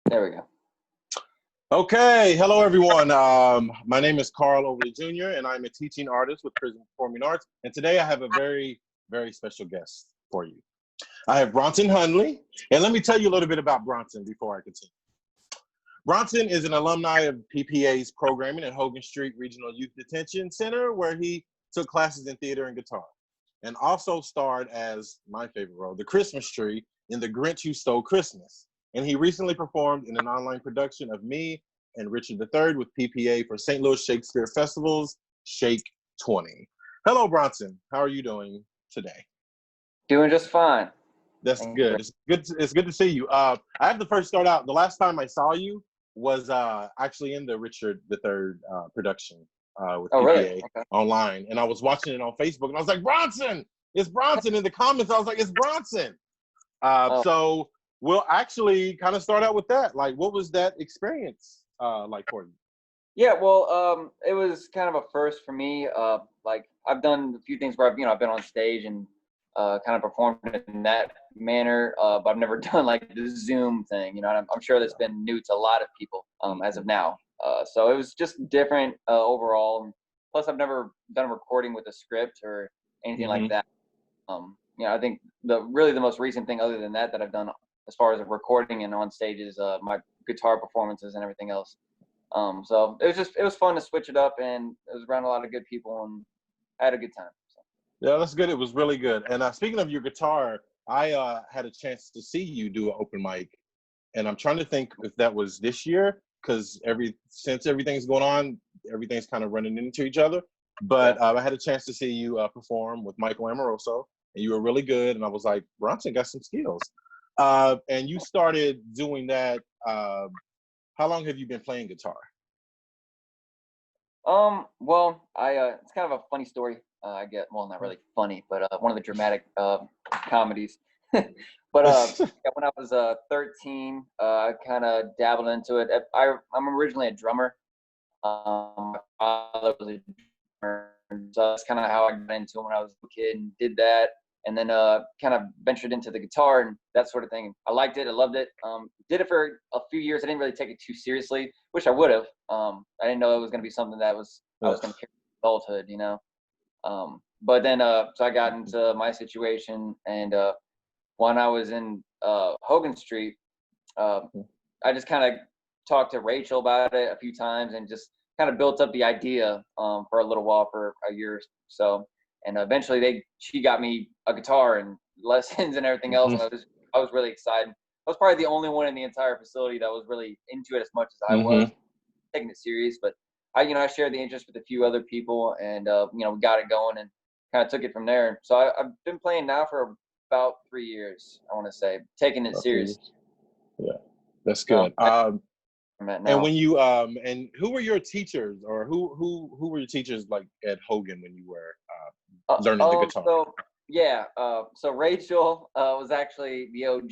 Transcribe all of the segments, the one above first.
There we go. Okay, hello everyone. My name is Carl Overly Jr. and I'm a teaching artist with Prison Performing Arts. And today I have a very, very special guest for you. I have Bronson Hundley. And let me tell you a little bit about Bronson before I continue. Bronson is an alumni of PPAs programming at Hogan Street Regional Youth Detention Center, where he took classes in theater and guitar, and also starred as my favorite role, the Christmas tree in The Grinch Who Stole Christmas. And he recently performed in an online production of Me and Richard III with PPA for St. Louis Shakespeare Festival's Shake 20. Hello, Bronson. How are you doing today? Doing just fine. That's good. It's good to see you. I have to first start out. The last time I saw you was actually in the Richard III production with PPA really? Okay. online. And I was watching it on Facebook and I was like, Bronson! It's Bronson. In the comments, I was like, it's Bronson. So we'll actually kind of start out with that. Like, what was that experience like for you? Yeah, well, it was kind of a first for me. Like, I've done a few things where I've been on stage and kind of performed in that manner, but I've never done like the Zoom thing. I'm sure that's been new to a lot of people as of now. So it was just different overall. Plus, I've never done a recording with a script or anything like that. I think the most recent thing other than that I've done as far as recording and on stage is my guitar performances and everything else. So it was fun to switch it up, and it was around a lot of good people, and I had a good time. So. Yeah, that's good. It was really good. And speaking of your guitar, I had a chance to see you do an open mic, and I'm trying to think if that was this year, because since everything's going on, everything's kind of running into each other. But I had a chance to see you perform with Michael Amoroso, and you were really good. And I was like, Bronson got some skills. And you started doing that. How long have you been playing guitar? Well, it's kind of a funny story. Well, not really funny, but one of the dramatic comedies. But when I was 13, I kind of dabbled into it. I'm originally a drummer. My father was a drummer, so that's kind of how I got into it when I was a kid and did that. And then kind of ventured into the guitar and that sort of thing. I liked it. I loved it. Did it for a few years. I didn't really take it too seriously, which I would have. I didn't know it was going to be something that I was going to carry adulthood, But then, so I got into my situation, and when I was in Hogan Street, I just kind of talked to Rachel about it a few times and just kind of built up the idea for a little while, for a year or so. And eventually she got me a guitar and lessons and everything else. And I was really excited. I was probably the only one in the entire facility that was really into it as much as I was, taking it serious. But I shared the interest with a few other people, and we got it going and kind of took it from there. So I've been playing now for about 3 years, I want to say, taking it serious. Yeah, that's good. And when you and who were your teachers, or who were your teachers like at Hogan when you were learning the guitar? So Rachel was actually the OG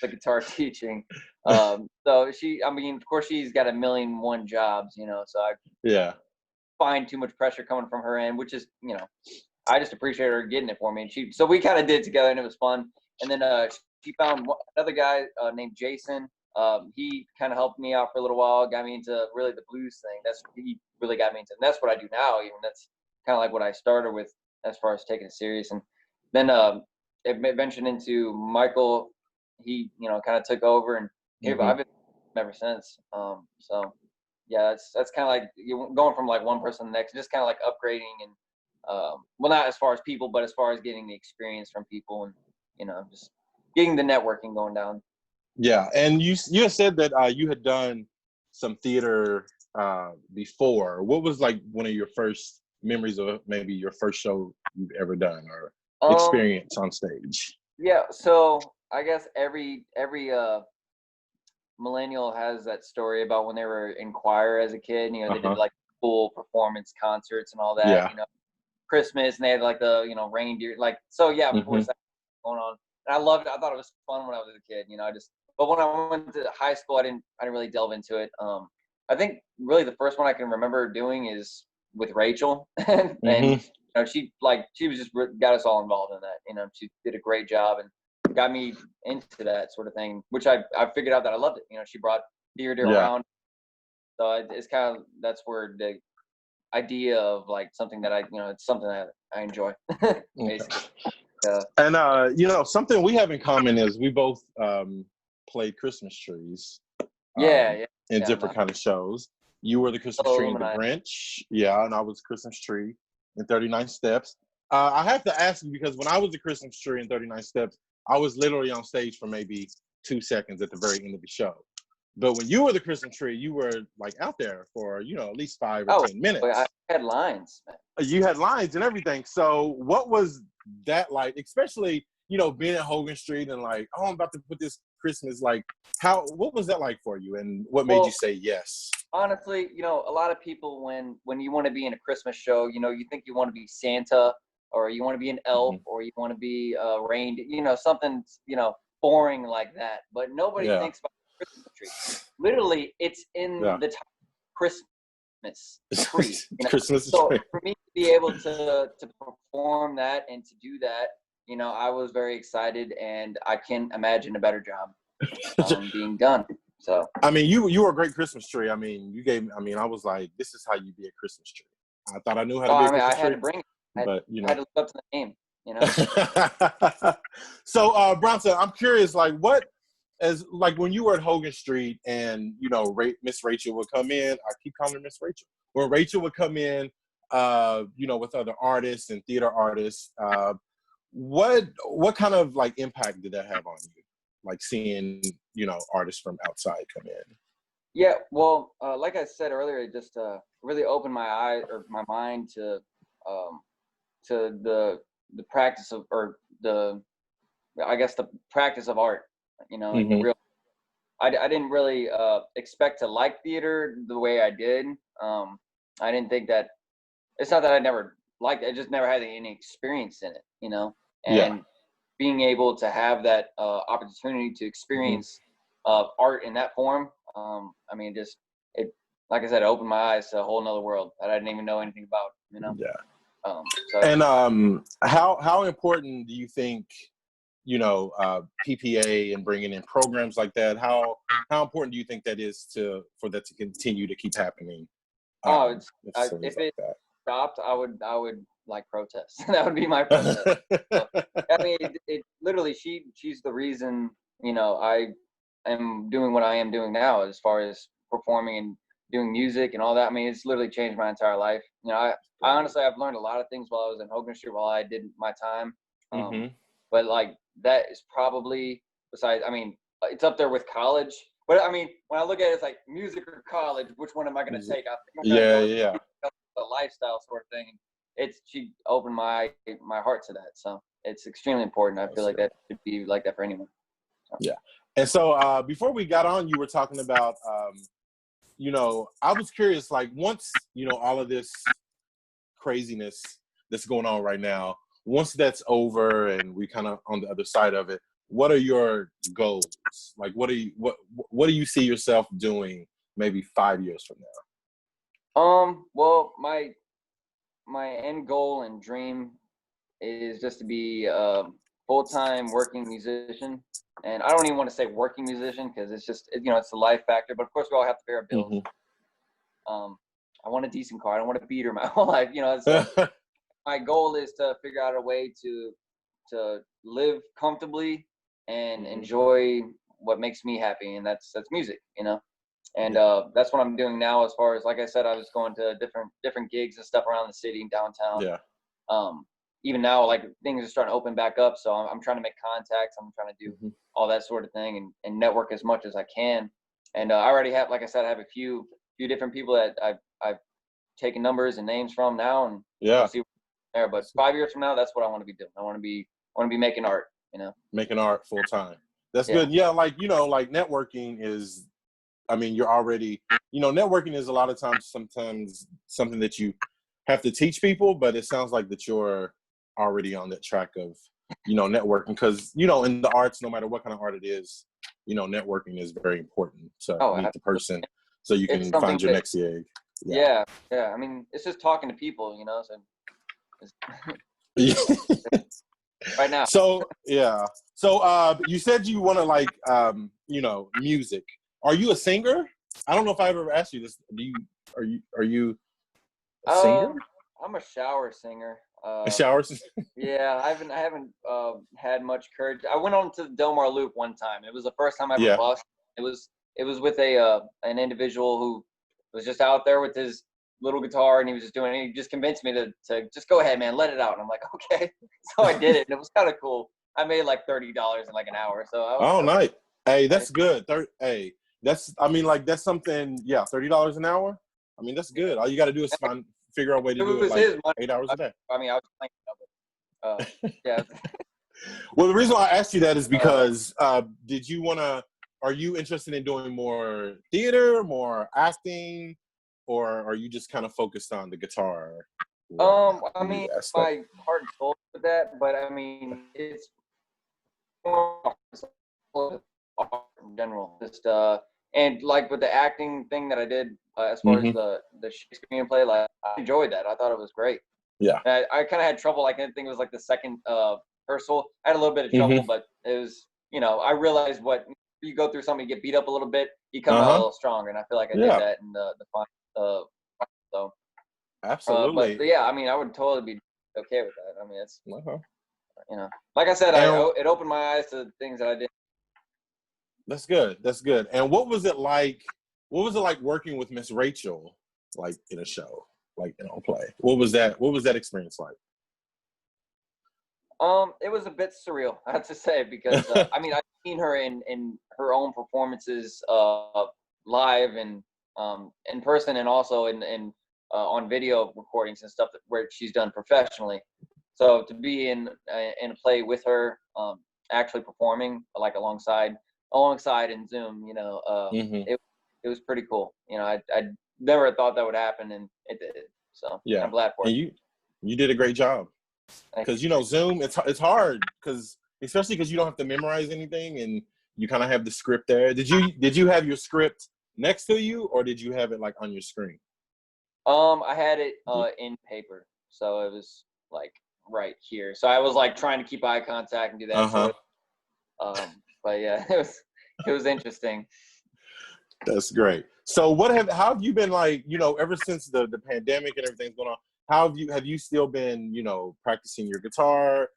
the guitar teaching. So of course she's got a million and one jobs, so I find too much pressure coming from her end, which is, I just appreciate her getting it for me. And so we kind of did it together, and it was fun. And then she found another guy named Jason. He kind of helped me out for a little while, got me into really the blues thing. He really got me into, and that's what I do now. Even that's kind of like what I started with as far as taking it serious. And then it ventured into Michael. He, kind of took over, and I've been ever since. So yeah, that's kind of like going from like one person to the next, just kind of like upgrading and well, not as far as people, but as far as getting the experience from people and just getting the networking going down. Yeah, and you had said that you had done some theater before. What was like one of your first memories of maybe your first show you've ever done or experience on stage? Yeah, so I guess every millennial has that story about when they were in choir as a kid. They did like full performance concerts and all that. Yeah. Christmas, and they had like the reindeer. Like, so yeah, of course that was going on. And I loved it. I thought it was fun when I was a kid. But when I went to high school, I didn't really delve into it. I think really the first one I can remember doing is with Rachel, and she was just got us all involved in that. She did a great job and got me into that sort of thing, which I figured out that I loved it. You know, she brought theater around. So it's kind of, that's where the idea of like something that it's something that I enjoy, basically. And you know, something we have in common is we both played Christmas trees. In different kind of shows. You were the Christmas tree in The Grinch, and I was Christmas tree in 39 Steps. I have to ask you, because when I was the Christmas tree in 39 Steps, I was literally on stage for maybe 2 seconds at the very end of the show. But when you were the Christmas tree, you were like out there for, you know, at least 5 or 10 minutes. I had lines, man. You had lines and everything. So what was that like, especially, you know, being at Hogan Street and like, oh, I'm about to put this Christmas, like, what was that like for you, and what made you say yes? Honestly, you know, a lot of people, when you want to be in a Christmas show, you know, you think you want to be Santa, or you want to be an elf, or you want to be reindeer, you know, something, you know, boring like that. But nobody thinks about the Christmas tree. Literally, it's in the time of Christmas tree. You know? Christmas so tree. For me to be able to perform that and to do that, you know, I was very excited, and I can't imagine a better job being done. So I mean, you were a great Christmas tree. I mean, I was like, this is how you be a Christmas tree. I thought I knew how to be a Christmas tree. I had to bring it. But you know, I had to live up to the name, you know. So Bronson, I'm curious, like, when you were at Hogan Street and, you know, Miss Rachel would come in. I keep calling her Miss Rachel. When Rachel would come in, you know, with other artists and theater artists, what kind of like impact did that have on you? Like seeing, you know, artists from outside come in. Yeah, well, like I said earlier, it just really opened my eyes or my mind to the practice of, or the practice of art. You know, like the real. I didn't really expect to like theater the way I did. I didn't think that. It's not that I never liked it. I just never had any experience in it. You know, and being able to have that opportunity to experience art in that form, I mean, it, like I said, it opened my eyes to a whole nother world that I didn't even know anything about, you know? How important do you think, you know, PPA and bringing in programs like that, how important do you think that is for that to continue to keep happening? If it stopped, I would like protest. That would be my protest. I mean, it literally, she's the reason, you know, I am doing what I am doing now as far as performing and doing music and all that. I mean, it's literally changed my entire life. You know, I honestly, I've learned a lot of things while I was in Hogan Street, while I did my time. But like, that is probably, besides, I mean, it's up there with college. But I mean, when I look at it, it's like music or college, which one am I going to take? I think the lifestyle sort of thing. She opened my heart to that. So it's extremely important. I feel like that should be like that for anyone. So. Yeah. And so before we got on, you were talking about, you know, I was curious, like, once, you know, all of this craziness that's going on right now, once that's over and we kind of on the other side of it, what are your goals? Like, what do you see yourself doing maybe 5 years from now? Well, my end goal and dream is just to be a full-time working musician. And I don't even want to say working musician, because it's just, you know, it's the life factor. But of course, we all have to pay our bills. I want a decent car. I don't want a beater my whole life. You know, so my goal is to figure out a way to live comfortably and enjoy what makes me happy, and that's music. You know, and that's what I'm doing now. As far as, like I said, I was going to different gigs and stuff around the city and downtown. Even now, like, things are starting to open back up, so I'm trying to make contacts. I'm trying to do all that sort of thing and network as much as I can. And I already have, like I said, I have a few different people that I've taken numbers and names from now, and we'll see there. But 5 years from now, that's what I want to be doing. I want to be making art. You know, making art full time. That's good. Yeah, like, you know, like networking is, I mean, you're already, you know, networking is a lot of times sometimes something that you have to teach people, but it sounds like that you're already on that track of, you know, networking, because, you know, in the arts, no matter what kind of art it is, you know, networking is very important to meet the person so you can find your next gig. Yeah. I mean, it's just talking to people, you know. So right now. So So you said you want to like music. Are you a singer? I don't know if I ever asked you this. Are you a singer? I'm a shower singer. A shower? Yeah, I haven't had much courage. I went on to the Del Mar Loop one time. It was the first time I ever Yeah. bust. It was with an individual who was just out there with his little guitar, and he just convinced me to just go ahead, man, let it out. And I'm like, okay. So I did it, and it was kind of cool. I made like $30 in like an hour. So Oh, nice. Hey, that's nice. good. Hey, that's something. Yeah, $30 an hour. I mean, that's good. All you got to do is figure out a way to It do it was like his money. 8 hours a day. I mean, I was thinking of it. Yeah. Well, the reason why I asked you that is because are you interested in doing more theater, more acting, or are you just kind of focused on the guitar? I mean, my heart and soul with that, but I mean, it's more in general. Just and like with the acting thing that I did as far as the Shakespeare play, like I enjoyed that. I thought it was great. Yeah. And I kind of had trouble. Like I think it was like the second rehearsal. I had a little bit of trouble, but it was, I realized what you go through something, you get beat up a little bit, you come out a little stronger, and I feel like I did that in the final. So absolutely. But yeah, I mean, I would totally be okay with that. I mean, it's like I said, it opened my eyes to things that I did. That's good. That's good. And what was it like? What was it like working with Miss Rachel, like in a show, like in a play? What was that experience like? It was a bit surreal, I have to say, because I mean, I've seen her in her own performances live and in person, and also in on video recordings and stuff where she's done professionally. So to be in a play with her, actually performing like alongside in Zoom, it was pretty cool. I never thought that would happen, and it did. So yeah, I'm glad for it. And you did a great job. Because Zoom, it's hard especially because you don't have to memorize anything and you kind of have the script there. Did you have your script next to you, or did you have it like on your screen? I had it in paper, so it was like right here. So I was like trying to keep eye contact and do that. So but yeah, it was interesting. That's great. So how have you been like, ever since the pandemic and everything's going on? How have you still been, practicing your guitar,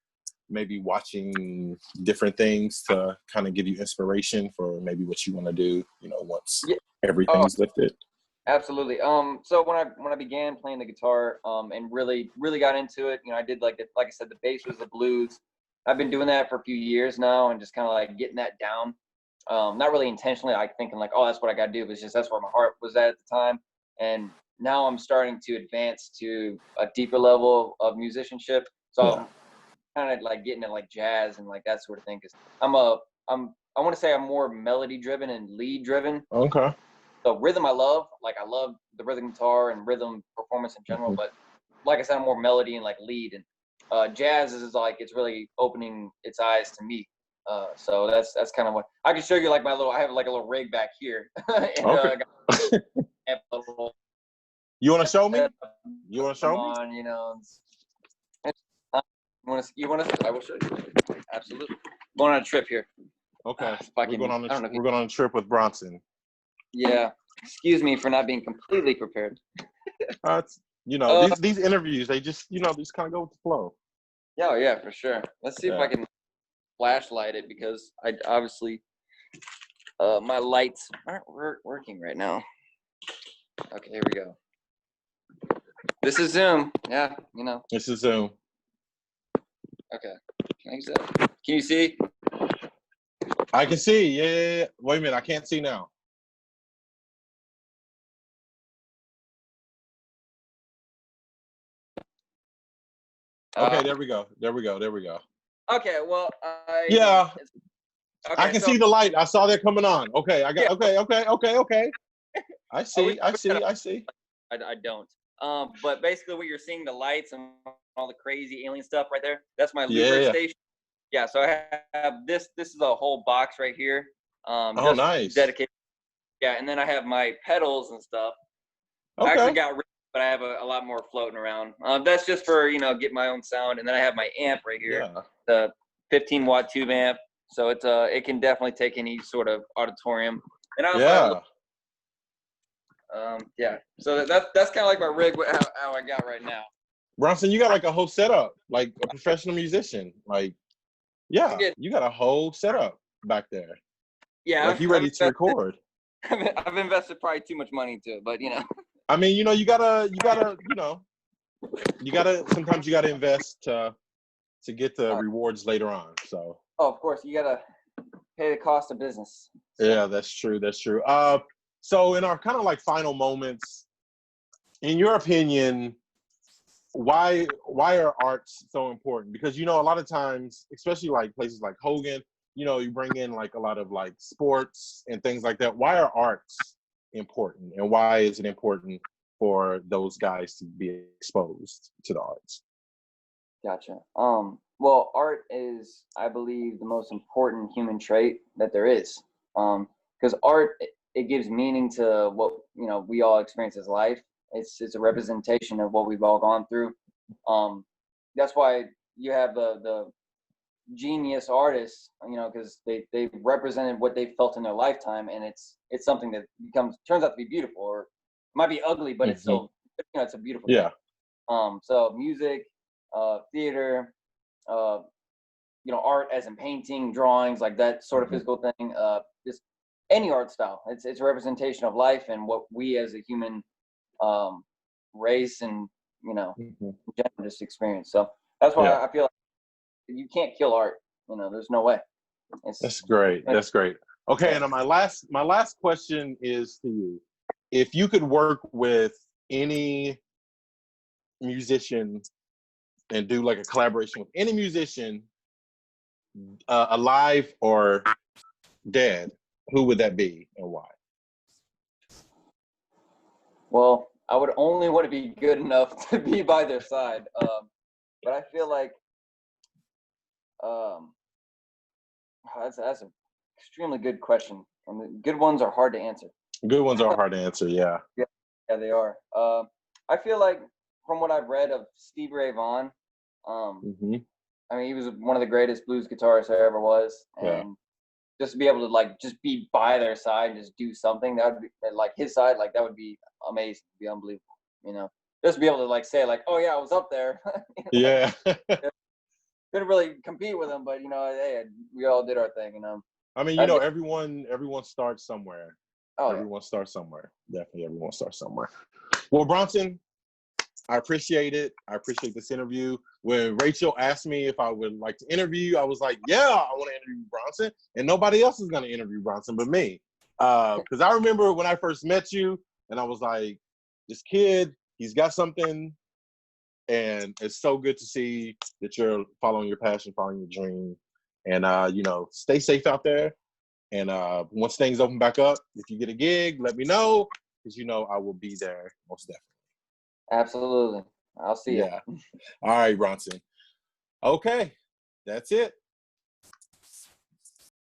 maybe watching different things to kind of give you inspiration for maybe what you want to do, once everything's lifted? Absolutely. So when I began playing the guitar, and really got into it, I did like I said, the bass was the blues. I've been doing that for a few years now, and just kind of like getting that down. Not really intentionally, like thinking like, oh, that's what I got to do. But it's just that's where my heart was at the time, and now I'm starting to advance to a deeper level of musicianship. So I'm kind of like getting at like jazz and like that sort of thing. Cause I want to say I'm more melody driven and lead driven. Okay. So rhythm, I love the rhythm guitar and rhythm performance in general. But like I said, I'm more melody and like lead, and jazz is like, it's really opening its eyes to me. So that's kind of what I can show you. Like I have like a little rig back here. And, okay. You want to show me? You want to show me? You want to? I will show you. Absolutely. Going on a trip here. Okay. We're going on a trip with Bronson. Yeah. Excuse me for not being completely prepared. These interviews, they just, these kind of go with the flow. Yeah, for sure. Let's see if I can flashlight it, because I obviously my lights aren't working right now. Okay, here we go. This is Zoom. Yeah, This is Zoom. Okay. Can you see? I can see. Yeah. Wait a minute. I can't see now. Okay, there we go. Okay, well, I can see the light. I saw that coming on. Okay, I got. Okay. I see. I don't. But basically, what you're seeing, the lights and all the crazy alien stuff right there, that's my Libra station. Yeah, so I have this. This is a whole box right here. Nice. Dedicated. Yeah, and then I have my pedals and stuff. Okay. I actually got rid of it, but I have a lot more floating around. That's just for, get my own sound. And then I have my amp right here, the 15-watt tube amp. So it's it can definitely take any sort of auditorium. And I also yeah. So that's kind of like my rig, how I got right now. Bronson, you got like a whole setup, like a professional musician. Like, yeah, you got a whole setup back there. Yeah, like you ready to record. I've invested probably too much money into it, but you know. I mean, you know, you gotta, sometimes you gotta invest to get the rewards later on. So. Oh, of course, you gotta pay the cost of business. So. Yeah, that's true. That's true. So in our kind of like final moments, in your opinion, why are arts so important? Because, you know, a lot of times, especially like places like Hogan, you know, you bring in like a lot of like sports and things like that. Why are arts important, and why is it important for those guys to be exposed to the arts? Gotcha. Well, art is, I believe, the most important human trait that there is. Because art, it gives meaning to what, you know, we all experience as life. It's a representation of what we've all gone through. That's why you have the genius artists, you know, because they represented what they felt in their lifetime, and it's something that turns out to be beautiful, or it might be ugly, but it's still, you know, it's a beautiful thing. So music, theater, you know, art as in painting, drawings, like that sort of physical thing, just any art style. It's a representation of life and what we as a human race and, you know, general just experience. So that's why I feel like you can't kill art. You know, there's no way. That's great. That's great. Okay, and my last question is to you. If you could work with any musician and do like a collaboration with any musician, alive or dead, who would that be and why? Well, I would only want to be good enough to be by their side. But I feel like that's an extremely good question. And the good ones are hard to answer. Good ones are hard to answer, yeah. Yeah, they are. I feel like from what I've read of Stevie Ray Vaughan, I mean, he was one of the greatest blues guitarists there ever was. And just to be able to like just be by their side and just do something, that would be like his side, like that would be amazing, it'd be unbelievable, you know. Just to be able to like say like, oh yeah, I was up there. You know, couldn't really compete with him, but you know, hey, we all did our thing, you know. I mean, you know, everyone starts somewhere. Everyone starts somewhere. Definitely, everyone starts somewhere. Well, Bronson, I appreciate it. I appreciate this interview. When Rachel asked me if I would like to interview you, I was like, yeah, I want to interview Bronson. And nobody else is going to interview Bronson but me. Because I remember when I first met you, and I was like, this kid, he's got something. And it's so good to see that you're following your passion, following your dream. And, you know, stay safe out there. And once things open back up, if you get a gig, let me know. Because, you know, I will be there most definitely. Absolutely. I'll see you. All right, Bronson. Okay, that's it.